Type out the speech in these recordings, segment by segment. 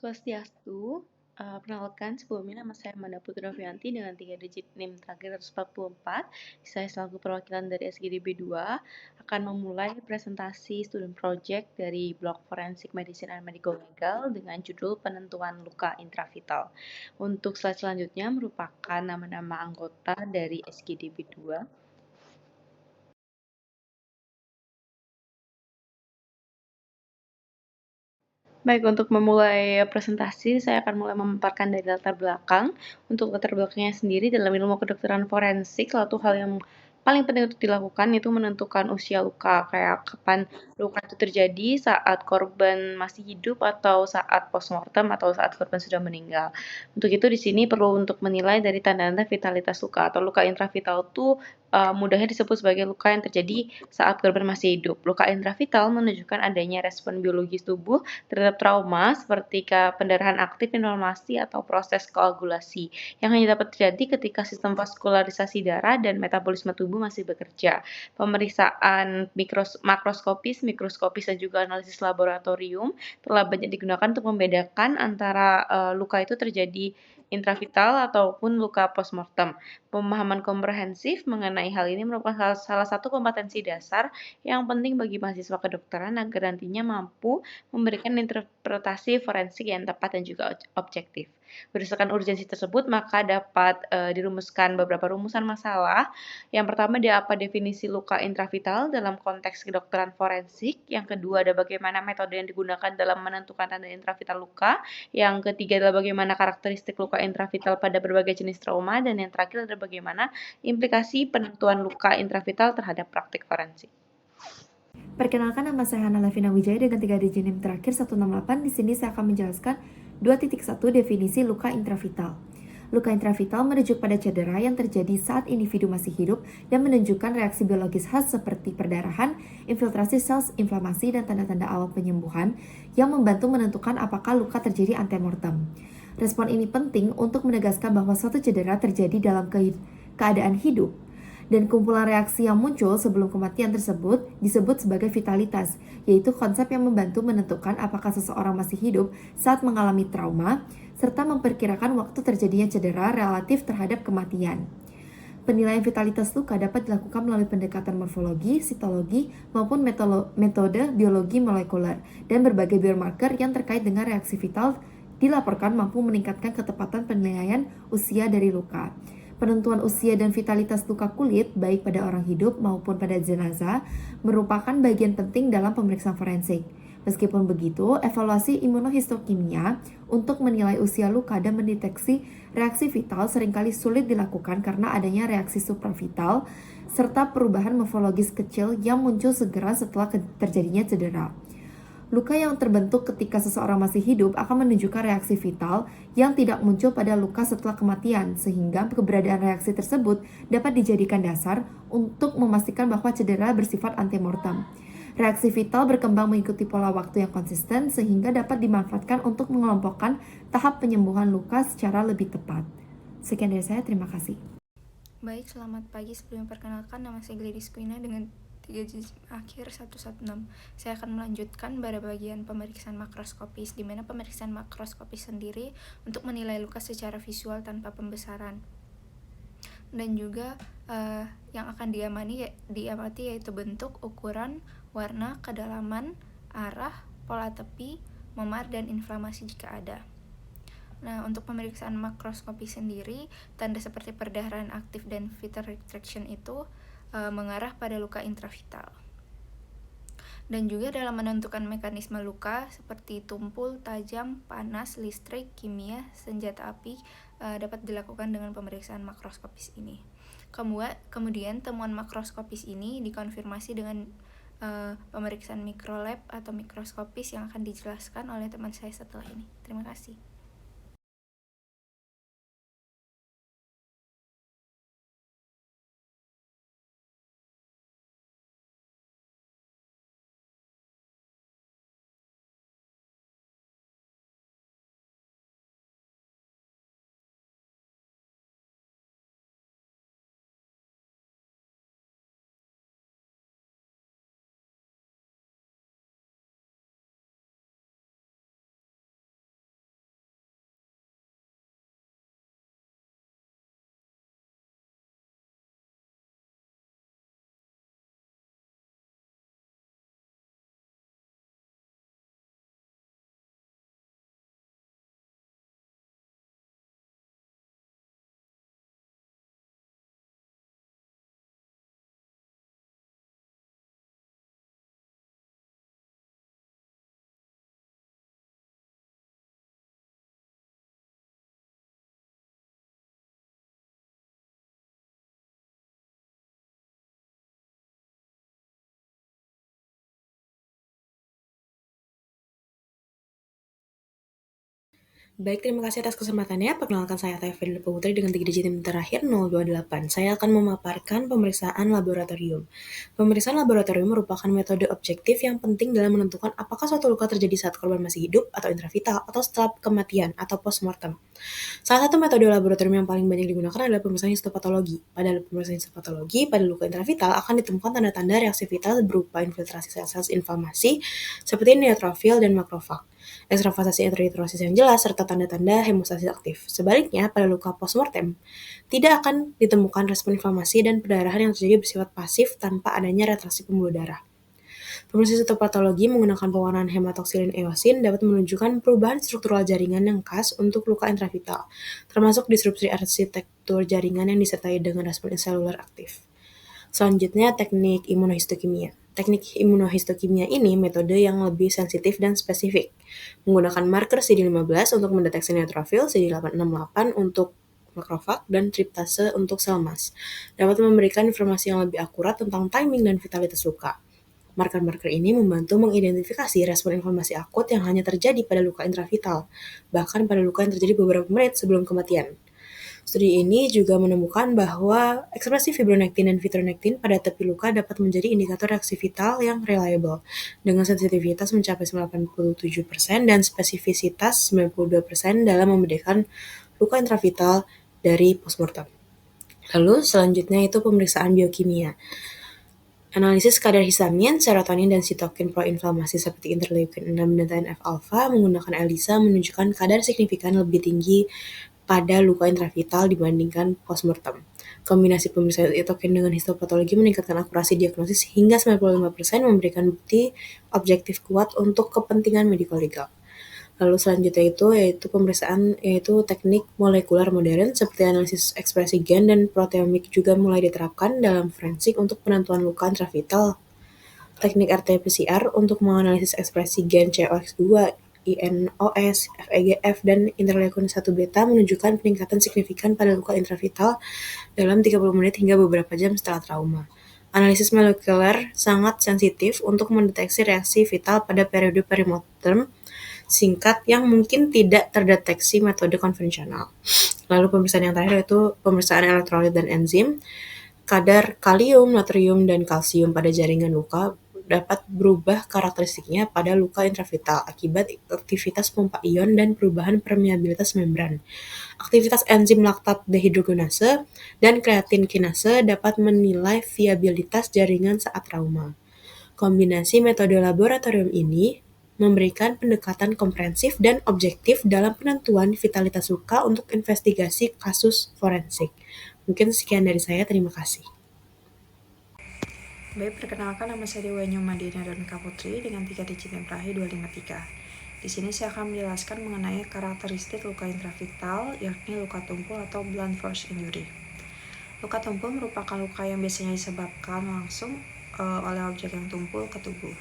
Swastiastu, perkenalkan sebelumnya nama saya Amanda Putrafianti dengan 3 digit NIM terakhir 144. Saya selaku perwakilan dari SGDB 2 akan memulai presentasi student project dari blok Forensic Medicine and Medical Legal dengan judul penentuan luka intravital. Untuk slide selanjutnya merupakan nama-nama anggota dari SGDB 2. Baik, untuk memulai presentasi, saya akan mulai memaparkan dari latar belakang. Untuk latar belakangnya sendiri dalam ilmu kedokteran forensik, suatu hal yang paling penting untuk dilakukan itu menentukan usia luka, kayak kapan luka itu terjadi saat korban masih hidup atau saat postmortem atau saat korban sudah meninggal. Untuk itu di sini perlu untuk menilai dari tanda-tanda vitalitas luka atau luka intravital itu mudahnya disebut sebagai luka yang terjadi saat korban masih hidup. Luka intravital menunjukkan adanya respon biologis tubuh terhadap trauma seperti pendarahan aktif, inflamasi, atau proses koagulasi yang hanya dapat terjadi ketika sistem vaskularisasi darah dan metabolisme tubuh masih bekerja. Pemeriksaan makroskopis, mikroskopis, dan juga analisis laboratorium telah banyak digunakan untuk membedakan antara luka itu terjadi intravital ataupun luka postmortem. Pemahaman komprehensif mengenai hal ini merupakan salah satu kompetensi dasar yang penting bagi mahasiswa kedokteran agar nantinya mampu memberikan interpretasi forensik yang tepat dan juga objektif. Berdasarkan urgensi tersebut, maka dapat dirumuskan beberapa rumusan masalah. Yang pertama ada apa definisi luka intravital dalam konteks kedokteran forensik. Yang kedua ada bagaimana metode yang digunakan dalam menentukan tanda intravital luka. Yang ketiga adalah bagaimana karakteristik luka intravital pada berbagai jenis trauma. Dan yang terakhir adalah bagaimana implikasi penentuan luka intravital terhadap praktik forensik. Perkenalkan, nama saya Hana Levina Wijaya dengan 3 digit NIM terakhir 168. Di sini saya akan menjelaskan 2.1 definisi luka intravital. Luka intravital merujuk pada cedera yang terjadi saat individu masih hidup dan menunjukkan reaksi biologis khas seperti perdarahan, infiltrasi sel, inflamasi, dan tanda-tanda awal penyembuhan yang membantu menentukan apakah luka terjadi antemortem. Respon ini penting untuk menegaskan bahwa suatu cedera terjadi dalam keadaan hidup, dan kumpulan reaksi yang muncul sebelum kematian tersebut disebut sebagai vitalitas, yaitu konsep yang membantu menentukan apakah seseorang masih hidup saat mengalami trauma, serta memperkirakan waktu terjadinya cedera relatif terhadap kematian. Penilaian vitalitas luka dapat dilakukan melalui pendekatan morfologi, sitologi, maupun metode biologi molekuler, dan berbagai biomarker yang terkait dengan reaksi vital dilaporkan mampu meningkatkan ketepatan penilaian usia dari luka. Penentuan usia dan vitalitas luka kulit, baik pada orang hidup maupun pada jenazah, merupakan bagian penting dalam pemeriksaan forensik. Meskipun begitu, evaluasi imunohistokimia untuk menilai usia luka dan mendeteksi reaksi vital seringkali sulit dilakukan karena adanya reaksi supravital serta perubahan morfologis kecil yang muncul segera setelah terjadinya cedera. Luka yang terbentuk ketika seseorang masih hidup akan menunjukkan reaksi vital yang tidak muncul pada luka setelah kematian, sehingga keberadaan reaksi tersebut dapat dijadikan dasar untuk memastikan bahwa cedera bersifat antemortem. Reaksi vital berkembang mengikuti pola waktu yang konsisten sehingga dapat dimanfaatkan untuk mengelompokkan tahap penyembuhan luka secara lebih tepat. Sekian dari saya, terima kasih. Baik, selamat pagi. Sebelum memperkenalkan, nama saya Gladys Quina dengan 3 digit akhir 116. Saya akan melanjutkan pada bagian pemeriksaan makroskopis, di mana pemeriksaan makroskopis sendiri untuk menilai luka secara visual tanpa pembesaran. Dan juga yang akan diamati yaitu bentuk, ukuran, warna, kedalaman, arah, pola tepi, memar, dan inflamasi jika ada. Nah, untuk pemeriksaan makroskopi sendiri, tanda seperti perdarahan aktif dan vital retraction itu mengarah pada luka intravital. Dan juga dalam menentukan mekanisme luka seperti tumpul, tajam, panas, listrik, kimia, senjata api dapat dilakukan dengan pemeriksaan makroskopis ini. Kemudian temuan makroskopis ini dikonfirmasi dengan pemeriksaan mikrolab atau mikroskopis yang akan dijelaskan oleh teman saya setelah ini. Terima kasih. Baik, terima kasih atas kesempatannya. Perkenalkan saya Taya Fadila Putri dengan 3 digit NIM terakhir 028. Saya akan memaparkan pemeriksaan laboratorium. Pemeriksaan laboratorium merupakan metode objektif yang penting dalam menentukan apakah suatu luka terjadi saat korban masih hidup atau intravital atau setelah kematian atau postmortem. Salah satu metode laboratorium yang paling banyak digunakan adalah pemeriksaan histopatologi. Pada pemeriksaan histopatologi, pada luka intravital akan ditemukan tanda-tanda reaksi vital berupa infiltrasi sel-sel inflamasi seperti neutrofil dan makrofag, ekstravasasi eritrosis yang jelas, serta tanda-tanda hemostasis aktif. Sebaliknya, pada luka postmortem, tidak akan ditemukan respon inflamasi dan perdarahan yang terjadi bersifat pasif tanpa adanya retraksi pembuluh darah. Pemeriksaan histopatologi menggunakan pewarnaan hematoksilin eosin dapat menunjukkan perubahan struktural jaringan yang khas untuk luka intravital, termasuk disrupsi arsitektur jaringan yang disertai dengan respon seluler aktif. Selanjutnya, teknik imunohistokimia. Teknik imunohistokimia ini metode yang lebih sensitif dan spesifik, menggunakan marker CD15 untuk mendeteksi neutrofil, CD868 untuk makrofag, dan tryptase untuk sel emas. Dapat memberikan informasi yang lebih akurat tentang timing dan vitalitas luka. Marker-marker ini membantu mengidentifikasi respon inflamasi akut yang hanya terjadi pada luka intravital, bahkan pada luka yang terjadi beberapa menit sebelum kematian. Studi ini juga menemukan bahwa ekspresi fibronektin dan vitronektin pada tepi luka dapat menjadi indikator reaksi vital yang reliable, dengan sensitivitas mencapai 97% dan spesifisitas 92% dalam membedakan luka intravital dari postmortem. Lalu selanjutnya itu pemeriksaan biokimia. Analisis kadar histamin, serotonin, dan sitokin proinflamasi seperti interleukin 6 dan TNF-alfa menggunakan ELISA menunjukkan kadar signifikan lebih tinggi pada luka intravital dibandingkan postmortem. Kombinasi pemeriksaan sitokin dengan histopatologi meningkatkan akurasi diagnosis hingga 95%, memberikan bukti objektif kuat untuk kepentingan medico-legal. Lalu selanjutnya yaitu pemeriksaan teknik molekular modern seperti analisis ekspresi gen dan proteomik juga mulai diterapkan dalam forensik untuk penentuan luka intravital. Teknik RT-PCR untuk menganalisis ekspresi gen COX-2, INOS, FEGF, dan interleukin 1 beta menunjukkan peningkatan signifikan pada luka intravital dalam 30 menit hingga beberapa jam setelah trauma. Analisis molekuler sangat sensitif untuk mendeteksi reaksi vital pada periode perimortem singkat yang mungkin tidak terdeteksi metode konvensional. Lalu pemeriksaan yang terakhir yaitu pemeriksaan elektrolit dan enzim. Kadar kalium, natrium, dan kalsium pada jaringan luka dapat berubah karakteristiknya pada luka intravital akibat aktivitas pompa ion dan perubahan permeabilitas membran. Aktivitas enzim laktat dehidrogenase dan kreatin kinase dapat menilai viabilitas jaringan saat trauma. Kombinasi metode laboratorium ini memberikan pendekatan komprehensif dan objektif dalam penentuan vitalitas luka untuk investigasi kasus forensik. Mungkin sekian dari saya, terima kasih. Baik, perkenalkan nama saya Dewa Madina dan Kaputri dengan 3 digit yang terakhir 253. Di sini saya akan menjelaskan mengenai karakteristik luka intravital, yakni luka tumpul atau blunt force injury. Luka tumpul merupakan luka yang biasanya disebabkan langsung oleh objek yang tumpul ke tubuh.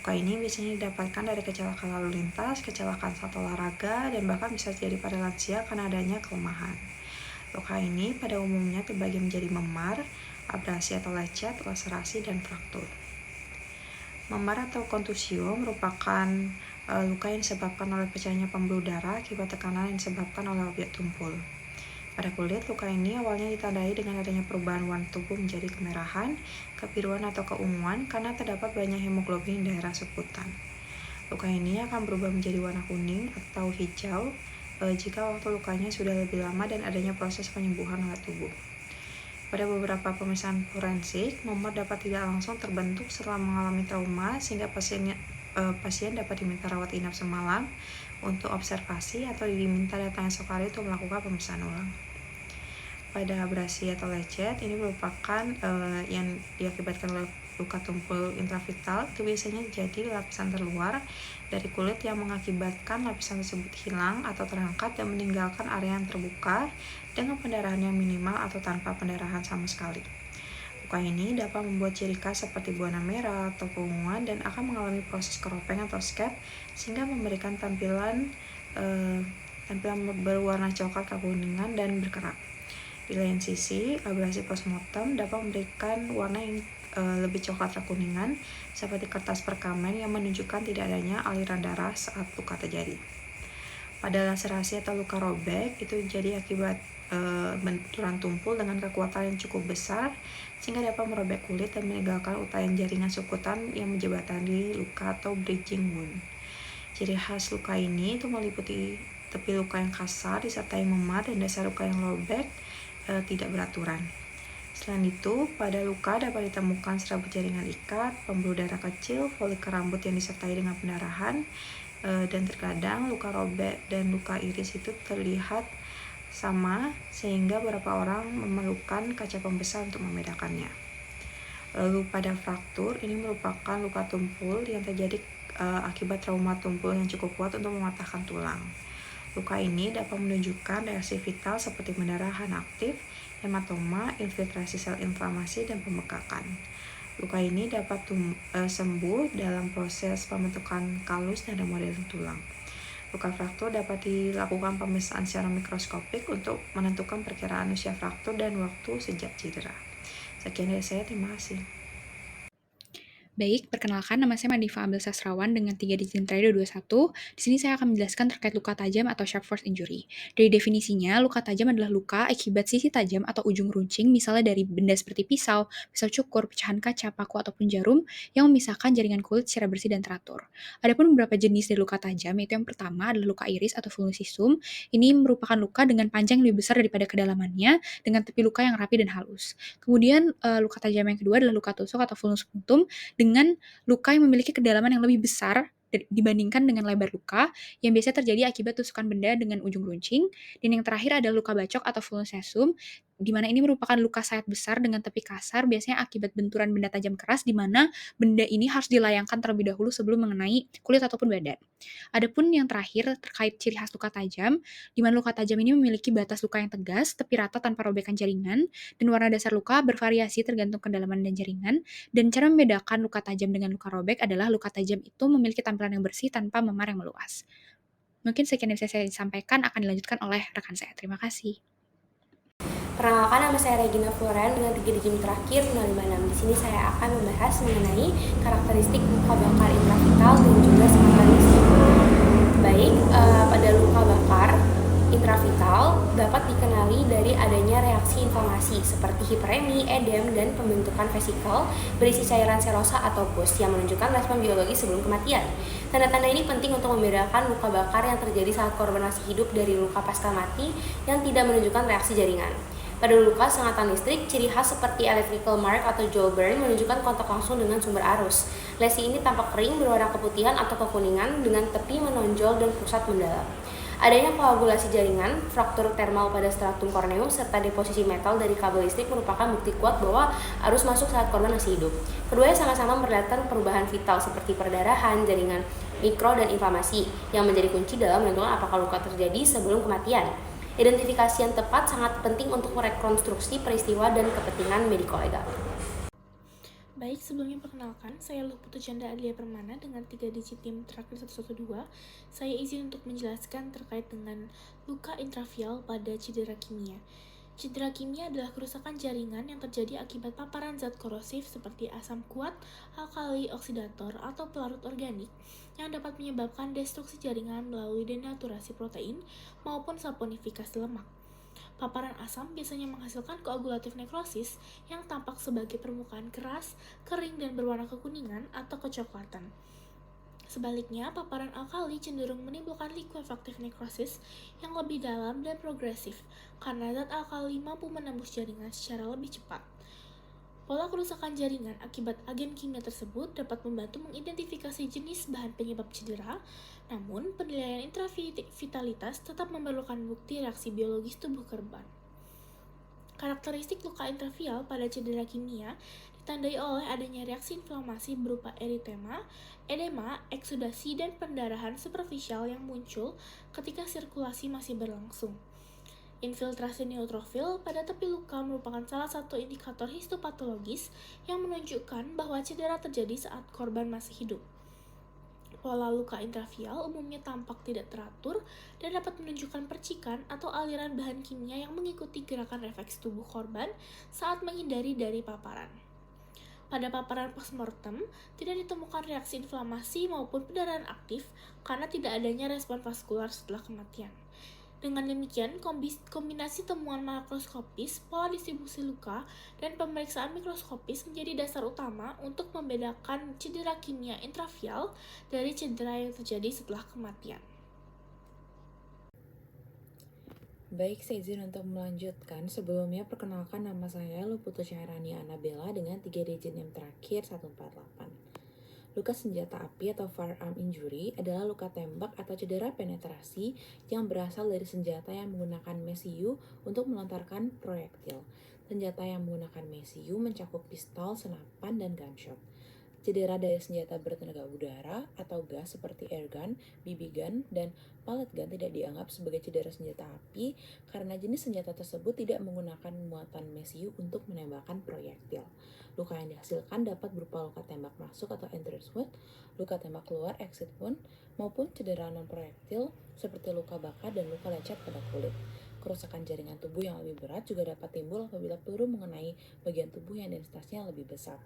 Luka ini biasanya didapatkan dari kecelakaan lalu lintas, kecelakaan saat olahraga, dan bahkan bisa terjadi pada lansia karena adanya kelemahan. Luka ini pada umumnya terbagi menjadi memar, abrasi atau lecet, laserasi, dan fraktur. Memar atau kontusio merupakan luka yang disebabkan oleh pecahnya pembuluh darah akibat tekanan yang disebabkan oleh objek tumpul. Pada kulit, luka ini awalnya ditandai dengan adanya perubahan warna tubuh menjadi kemerahan, kebiruan atau keunguan karena terdapat banyak hemoglobin di daerah seputan. Luka ini akan berubah menjadi warna kuning atau hijau jika waktu lukanya sudah lebih lama dan adanya proses penyembuhan oleh tubuh. Pada beberapa pemeriksaan forensik, memar dapat tidak langsung terbentuk setelah mengalami trauma sehingga pasien dapat diminta rawat inap semalam untuk observasi atau diminta datang esok hari untuk melakukan pemeriksaan ulang. Pada abrasi atau lecet, ini merupakan yang diakibatkan oleh luka tumpul intravital, itu biasanya jadi lapisan terluar dari kulit yang mengakibatkan lapisan tersebut hilang atau terangkat dan meninggalkan area yang terbuka dengan pendarahan yang minimal atau tanpa pendarahan sama sekali. Luka ini dapat membuat ciri khas seperti buana merah atau keunguan dan akan mengalami proses keropeng atau scab sehingga memberikan tampilan berwarna coklat kekuningan dan berkerak. Di lain sisi, abrasi postmortem dapat memberikan warna yang lebih coklat kekuningan seperti kertas perkamen yang menunjukkan tidak adanya aliran darah saat luka terjadi. Pada laserasi atau luka robek itu jadi akibat benturan tumpul dengan kekuatan yang cukup besar sehingga dapat merobek kulit dan meninggalkan utayan jaringan sukutan yang menjembatani luka atau bridging wound. Ciri khas luka ini itu meliputi tepi luka yang kasar disertai memar dan dasar luka yang robek tidak beraturan. Selain itu, pada luka dapat ditemukan serabut jaringan ikat, pembuluh darah kecil, folikel rambut yang disertai dengan pendarahan, dan terkadang luka robek dan luka iris itu terlihat sama sehingga beberapa orang memerlukan kaca pembesar untuk membedakannya. Lalu pada fraktur, ini merupakan luka tumpul yang terjadi akibat trauma tumpul yang cukup kuat untuk mematahkan tulang. Luka ini dapat menunjukkan reaksi vital seperti pendarahan aktif, hematoma, infiltrasi sel inflamasi, dan pembekakan. Luka ini dapat sembuh dalam proses pembentukan kalus dan remodeling tulang. Luka fraktur dapat dilakukan pemeriksaan secara mikroskopik untuk menentukan perkiraan usia fraktur dan waktu sejak cedera. Sekian dari saya, terima kasih. Baik, perkenalkan nama saya Madifa Abel Sastrawan dengan 3 digit terakhir 21. Di sini saya akan menjelaskan terkait luka tajam atau sharp force injury. Dari definisinya, luka tajam adalah luka akibat sisi tajam atau ujung runcing, misalnya dari benda seperti pisau cukur, pecahan kaca, paku, ataupun jarum yang memisahkan jaringan kulit secara bersih dan teratur. Adapun beberapa jenis dari luka tajam, yaitu yang pertama adalah luka iris atau vulnusisum. Ini merupakan luka dengan panjang lebih besar daripada kedalamannya, dengan tepi luka yang rapi dan halus. Kemudian, luka tajam yang kedua adalah luka tusuk atau vulnus punctum, dengan luka yang memiliki kedalaman yang lebih besar dibandingkan dengan lebar luka, yang biasanya terjadi akibat tusukan benda dengan ujung runcing. Dan yang terakhir adalah luka bacok atau vulnus cesum, di mana ini merupakan luka sayat besar dengan tepi kasar, biasanya akibat benturan benda tajam keras, di mana benda ini harus dilayangkan terlebih dahulu sebelum mengenai kulit ataupun badan. Adapun yang terakhir terkait ciri khas luka tajam, di mana luka tajam ini memiliki batas luka yang tegas, tepi rata tanpa robekan jaringan, dan warna dasar luka bervariasi tergantung kedalaman dan jaringan. Dan cara membedakan luka tajam dengan luka robek adalah luka tajam itu memiliki tampilan yang bersih tanpa memar yang meluas. Mungkin sekian yang bisa saya sampaikan, akan dilanjutkan oleh rekan saya. Terima kasih. Perkenalkan, nama saya Regina Floren dengan 3 digit terakhir 056. Di sini saya akan membahas mengenai karakteristik luka bakar intravital dan juga spasmalistik. Baik, pada luka bakar intravital dapat dikenali dari adanya reaksi inflamasi seperti hiperemi, edem, dan pembentukan vesikel berisi cairan serosa atau pus yang menunjukkan respon biologi sebelum kematian. Tanda-tanda ini penting untuk membedakan luka bakar yang terjadi saat korban masih hidup dari luka pasca mati yang tidak menunjukkan reaksi jaringan. Pada luka sengatan listrik, ciri khas seperti electrical mark atau jaw burn menunjukkan kontak langsung dengan sumber arus. Lesi ini tampak kering, berwarna keputihan atau kekuningan dengan tepi menonjol dan pusat mendalam. Adanya koagulasi jaringan, fraktur thermal pada stratum corneum, serta deposisi metal dari kabel listrik merupakan bukti kuat bahwa arus masuk saat korban masih hidup. Keduanya sama-sama memperlihatkan perubahan vital seperti perdarahan, jaringan mikro, dan inflamasi yang menjadi kunci dalam menentukan apakah luka terjadi sebelum kematian. Identifikasi yang tepat sangat penting untuk merekonstruksi peristiwa dan kepentingan mediko-legal. Baik, sebelumnya perkenalkan, saya Luputu Chandra Adlia Permana dengan 3 digit tim terakhir 112. Saya izin untuk menjelaskan terkait dengan luka intravial pada cedera kimia. Cedera kimia adalah kerusakan jaringan yang terjadi akibat paparan zat korosif seperti asam kuat, alkali oksidator, atau pelarut organik yang dapat menyebabkan destruksi jaringan melalui denaturasi protein maupun saponifikasi lemak. Paparan asam biasanya menghasilkan koagulatif nekrosis yang tampak sebagai permukaan keras, kering, dan berwarna kekuningan atau kecoklatan. Sebaliknya, paparan alkali cenderung menimbulkan liquefactive necrosis yang lebih dalam dan progresif, karena zat alkali mampu menembus jaringan secara lebih cepat. Pola kerusakan jaringan akibat agen kimia tersebut dapat membantu mengidentifikasi jenis bahan penyebab cedera, namun penilaian intravitalitas tetap memerlukan bukti reaksi biologis tubuh korban. Karakteristik luka intravial pada cedera kimia ditandai oleh adanya reaksi inflamasi berupa eritema, edema, eksudasi, dan pendarahan superficial yang muncul ketika sirkulasi masih berlangsung. Infiltrasi neutrofil pada tepi luka merupakan salah satu indikator histopatologis yang menunjukkan bahwa cedera terjadi saat korban masih hidup. Pola luka intravial umumnya tampak tidak teratur dan dapat menunjukkan percikan atau aliran bahan kimia yang mengikuti gerakan refleks tubuh korban saat menghindari dari paparan. Pada paparan postmortem, tidak ditemukan reaksi inflamasi maupun pendarahan aktif karena tidak adanya respon vaskular setelah kematian. Dengan demikian, kombinasi temuan makroskopis, pola distribusi luka, dan pemeriksaan mikroskopis menjadi dasar utama untuk membedakan cedera kimia intravial dari cedera yang terjadi setelah kematian. Baik, saya izin untuk melanjutkan. Sebelumnya, perkenalkan nama saya Luputu Syahrani Annabella dengan 3 digit NIM terakhir 148. Luka senjata api atau firearm injury adalah luka tembak atau cedera penetrasi yang berasal dari senjata yang menggunakan mesiu untuk melontarkan proyektil. Senjata yang menggunakan mesiu mencakup pistol, senapan, dan gunshot. Cedera dari senjata bertenaga udara atau gas seperti airgun, BB gun, dan pellet gun tidak dianggap sebagai cedera senjata api karena jenis senjata tersebut tidak menggunakan muatan mesiu untuk menembakkan proyektil. Luka yang dihasilkan dapat berupa luka tembak masuk atau entrance wound, luka tembak keluar exit wound, maupun cedera non-proyektil seperti luka bakar dan luka lecet pada kulit. Kerusakan jaringan tubuh yang lebih berat juga dapat timbul apabila peluru mengenai bagian tubuh yang densitasnya lebih besar.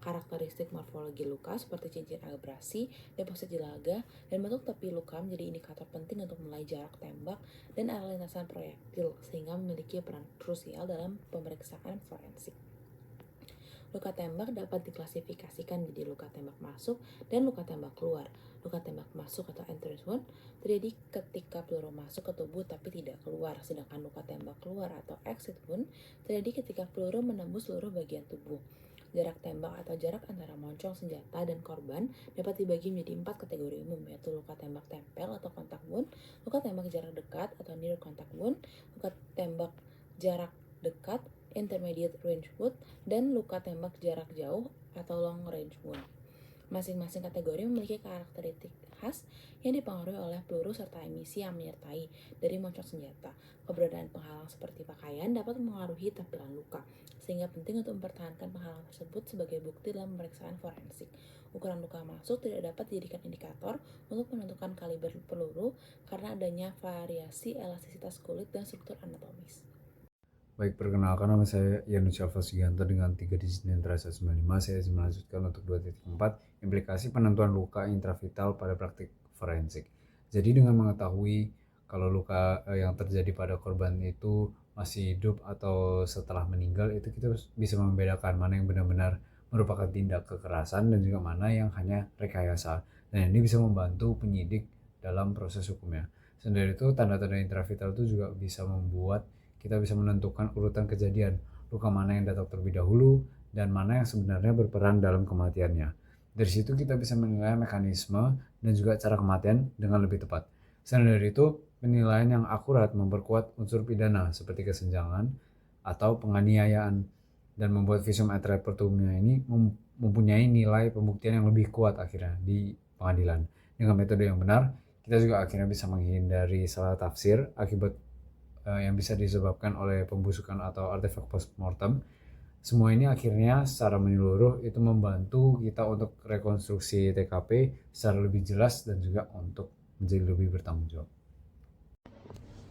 Karakteristik morfologi luka seperti cincin abrasi, deposit jelaga, dan bentuk tepi luka menjadi indikator penting untuk menilai jarak tembak dan arah lintasan proyektil sehingga memiliki peran krusial dalam pemeriksaan forensik. Luka tembak dapat diklasifikasikan menjadi luka tembak masuk dan luka tembak keluar. Luka tembak masuk atau entrance wound terjadi ketika peluru masuk ke tubuh tapi tidak keluar, sedangkan luka tembak keluar atau exit wound terjadi ketika peluru menembus seluruh bagian tubuh. Jarak tembak atau jarak antara moncong senjata dan korban dapat dibagi menjadi 4 kategori umum, yaitu luka tembak tempel atau contact wound, luka tembak jarak dekat atau near contact wound, luka tembak jarak dekat intermediate range wound, dan luka tembak jarak jauh atau long range wound. Masing-masing kategori memiliki karakteristik khas yang dipengaruhi oleh peluru serta emisi yang menyertai dari moncong senjata. Keberadaan penghalang seperti pakaian dapat mengaruhi tampilan luka, sehingga penting untuk mempertahankan penghalang tersebut sebagai bukti dalam pemeriksaan forensik. Ukuran luka masuk tidak dapat dijadikan indikator untuk menentukan kaliber peluru karena adanya variasi elastisitas kulit dan struktur anatomis. Baik, perkenalkan nama saya Yanus Alfa Sugianto dengan 3 digit NIM terakhir 95. Saya izin melanjutkan untuk 2.4 implikasi penentuan luka intravital pada praktik forensik. Jadi dengan mengetahui kalau luka yang terjadi pada korban itu masih hidup atau setelah meninggal, itu kita bisa membedakan mana yang benar-benar merupakan tindak kekerasan dan juga mana yang hanya rekayasa. Dan ini bisa membantu penyidik dalam proses hukumnya. Selain itu, tanda-tanda intravital itu juga bisa membuat kita bisa menentukan urutan kejadian, luka mana yang datang terlebih dahulu dan mana yang sebenarnya berperan dalam kematiannya. Dari situ kita bisa menilai mekanisme dan juga cara kematian dengan lebih tepat. Selain dari itu, penilaian yang akurat memperkuat unsur pidana seperti kesenjangan atau penganiayaan dan membuat visum et repertumnya ini mempunyai nilai pembuktian yang lebih kuat akhirnya di pengadilan. Dengan metode yang benar, kita juga akhirnya bisa menghindari salah tafsir akibat yang bisa disebabkan oleh pembusukan atau artefak postmortem. Semua ini akhirnya secara menyeluruh itu membantu kita untuk rekonstruksi TKP secara lebih jelas dan juga untuk menjadi lebih bertanggung jawab.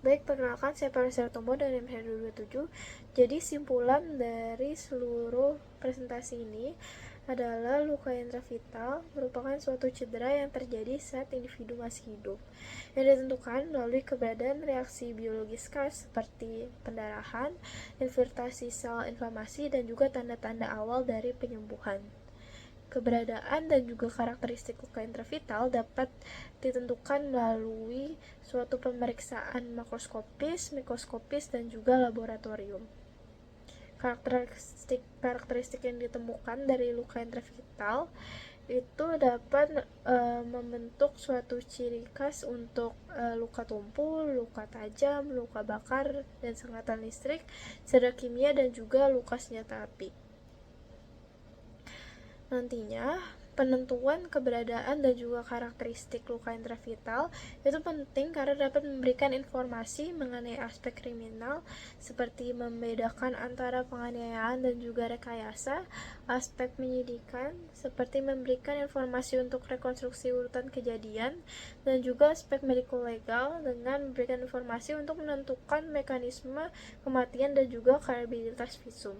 Baik, perkenalkan saya Parisa Tombo dari MH 227. Jadi simpulan dari seluruh presentasi ini adalah luka intravital merupakan suatu cedera yang terjadi saat individu masih hidup, yang ditentukan melalui keberadaan reaksi biologis khas seperti pendarahan, infiltrasi sel inflamasi, dan juga tanda-tanda awal dari penyembuhan. Keberadaan dan juga karakteristik luka intravital dapat ditentukan melalui suatu pemeriksaan makroskopis, mikroskopis, dan juga laboratorium. Karakteristik yang ditemukan dari luka intravital itu dapat membentuk suatu ciri khas untuk luka tumpul, luka tajam, luka bakar dan sengatan listrik, cedera kimia, dan juga luka senjata api. Nantinya, penentuan keberadaan dan juga karakteristik luka intravital itu penting karena dapat memberikan informasi mengenai aspek kriminal seperti membedakan antara penganiayaan dan juga rekayasa, aspek penyidikan seperti memberikan informasi untuk rekonstruksi urutan kejadian, dan juga aspek mediko-legal dengan memberikan informasi untuk menentukan mekanisme kematian dan juga kredibilitas visum.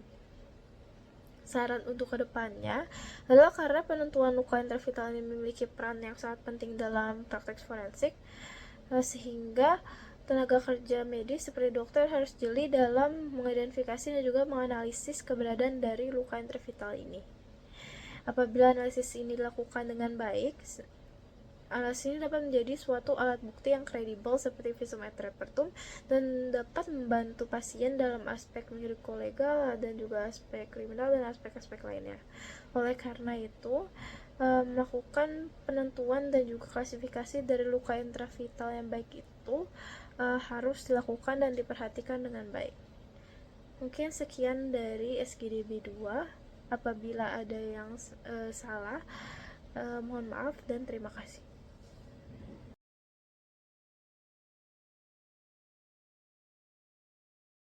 saran untuk kedepannya adalah karena penentuan luka intravital ini memiliki peran yang sangat penting dalam praktek forensik, sehingga tenaga kerja medis seperti dokter harus jeli dalam mengidentifikasi dan juga menganalisis keberadaan dari luka intravital ini. Apabila analisis ini dilakukan dengan baik, analisis ini dapat menjadi suatu alat bukti yang kredibel seperti visum et repertum dan dapat membantu pasien dalam aspek mediko-legal dan juga aspek kriminal dan aspek-aspek lainnya. Oleh karena itu, melakukan penentuan dan juga klasifikasi dari luka intravital yang baik itu harus dilakukan dan diperhatikan dengan baik. Mungkin sekian dari SGDB 2. Apabila ada yang salah, mohon maaf dan terima kasih.